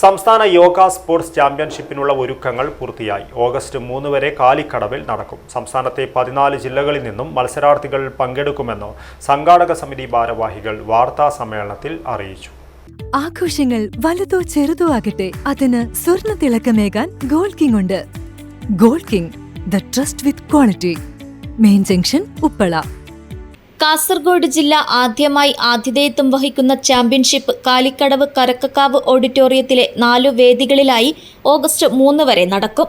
സംസ്ഥാന യോഗ സ്പോർട്സ് ചാമ്പ്യൻഷിപ്പിനുള്ള ഒരുക്കങ്ങൾ പൂർത്തിയായി. ഓഗസ്റ്റ് 3 വരെ കാലിക്കടവിൽ നടക്കും. സംസ്ഥാനത്തെ 14 ജില്ലകളിൽ നിന്നും മത്സരാർത്ഥികൾ പങ്കെടുക്കുമെന്ന് സംഘാടക സമിതി ഭാരവാഹികൾ വാർത്താ സമ്മേളനത്തിൽ അറിയിച്ചു. ആഘോഷങ്ങൾ വലുതോ ചെറുതോ ആകട്ടെ, അതിന് സ്വർണ്ണ തിളക്കമേകാൻ ഗോൾഡ് കിങ് ഉണ്ട്. Gold king, the trust with quality. Main junction, Uppala. Kasaragod ജില്ല ആദ്യമായി ആതിഥേയത്വം വഹിക്കുന്ന ചാമ്പ്യൻഷിപ്പ് കാലിക്കടവ് കരക്കക്കാവ് ഓഡിറ്റോറിയത്തിലെ 4 വേദികളിലായി ഓഗസ്റ്റ് 3 വരെ നടക്കും.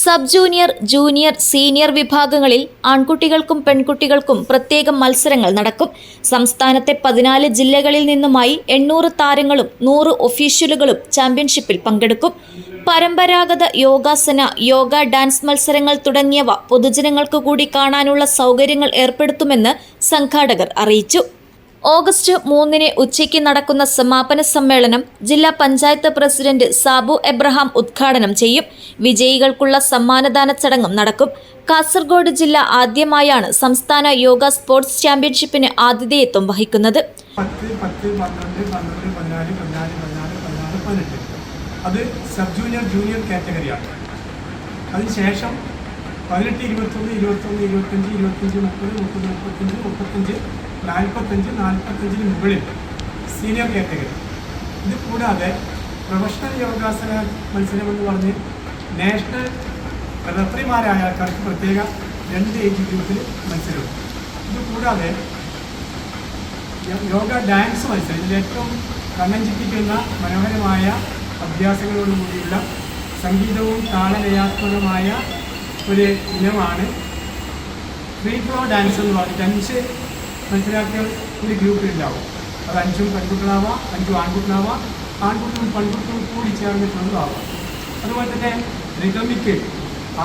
സബ് ജൂനിയർ, ജൂനിയർ, സീനിയർ വിഭാഗങ്ങളിൽ ആൺകുട്ടികൾക്കും പെൺകുട്ടികൾക്കും പ്രത്യേകം മത്സരങ്ങൾ നടക്കും. സംസ്ഥാനത്തെ 14 ജില്ലകളിൽ നിന്നുമായി 800 താരങ്ങളും 100 ഒഫീഷ്യലുകളും ചാമ്പ്യൻഷിപ്പിൽ പങ്കെടുക്കും. പരമ്പരാഗത യോഗാസന, യോഗ ഡാൻസ് മത്സരങ്ങൾ തുടങ്ങിയവ പൊതുജനങ്ങൾക്ക് കൂടി കാണാനുള്ള സൗകര്യങ്ങൾ ഏർപ്പെടുത്തുമെന്ന് സംഘാടകർ അറിയിച്ചു. ഓഗസ്റ്റ് 3 ഉച്ചയ്ക്ക് നടക്കുന്ന സമാപന സമ്മേളനം ജില്ലാ പഞ്ചായത്ത് പ്രസിഡന്റ് സാബു എബ്രഹാം ഉദ്ഘാടനം ചെയ്യും. വിജയികൾക്കുള്ള സമ്മാനദാന ചടങ്ങും നടക്കും. കാസർഗോഡ് ജില്ല ആദ്യമായാണ് സംസ്ഥാന യോഗ സ്പോർട്സ് ചാമ്പ്യൻഷിപ്പിന് ആതിഥേയത്വം വഹിക്കുന്നത്. അത് സബ് ജൂനിയർ, ജൂനിയർ കാറ്റഗറിയാണ്. അതിനുശേഷം 18, 21, 21, 25, 25, 30, 30, 35, 35, 45 മുകളിൽ സീനിയർ കാറ്റഗറി. ഇത് കൂടാതെ പ്രൊഫഷണൽ യോഗാസന മത്സരമെന്ന് പറഞ്ഞ് നാഷണൽ റഫറിമാരായ ആൾക്കാർക്ക് പ്രത്യേക 2 ഏജ് ഗ്രൂപ്പിൽ മത്സരമുണ്ട്. ഇത് കൂടാതെ യോഗ ഡാൻസ് മത്സരം, ഇതിൽ ഏറ്റവും കണ്ണഞ്ചിപ്പിക്കുന്ന മനോഹരമായ അഭ്യാസങ്ങളോടുകൂടിയുള്ള സംഗീതവും താളലയാത്മകമായ ഒരു ഇനമാണ് ഫ്രീ ഫ്ലോ ഡാൻസ് എന്ന് പറഞ്ഞിട്ട് 5 മത്സരാർത്ഥികൾ ഒരു ഗ്രൂപ്പിലുണ്ടാവും. അത് 5 പെൺകുട്ടികളാവാം, 5 ആൺകുട്ടികളാവാം, ആൺകുട്ടികളും പെൺകുട്ടികളും കൂടി ചേർന്നിട്ടുള്ളതാവാം. അതുപോലെ തന്നെ റിതമിക്,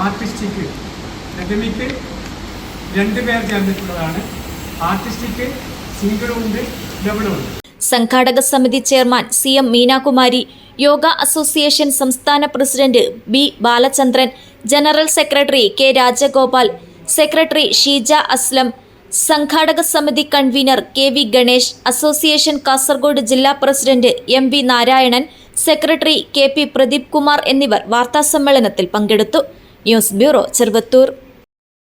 ആർട്ടിസ്റ്റിക്. റിതമിക് 2 പേർ ചേർന്നിട്ടുള്ളതാണ്. ആർട്ടിസ്റ്റിക് സിംഗിളുമുണ്ട്, ഡബിളുമുണ്ട്. സംഘാടക സമിതി chairman CM Meenakumari, yoga association സംസ്ഥാന president B Balachandran, general secretary K Rajagopal, secretary Sheeja Aslam, സംഘാടക സമിതി convener KV Ganesh, association Kasargod ജില്ലാ president MV Narayanan, secretary KP Pradeep Kumar എന്നിവർ വാർത്താസമ്മേളനത്തിൽ പങ്കെടുത്തു. News bureau, Cheruvathur.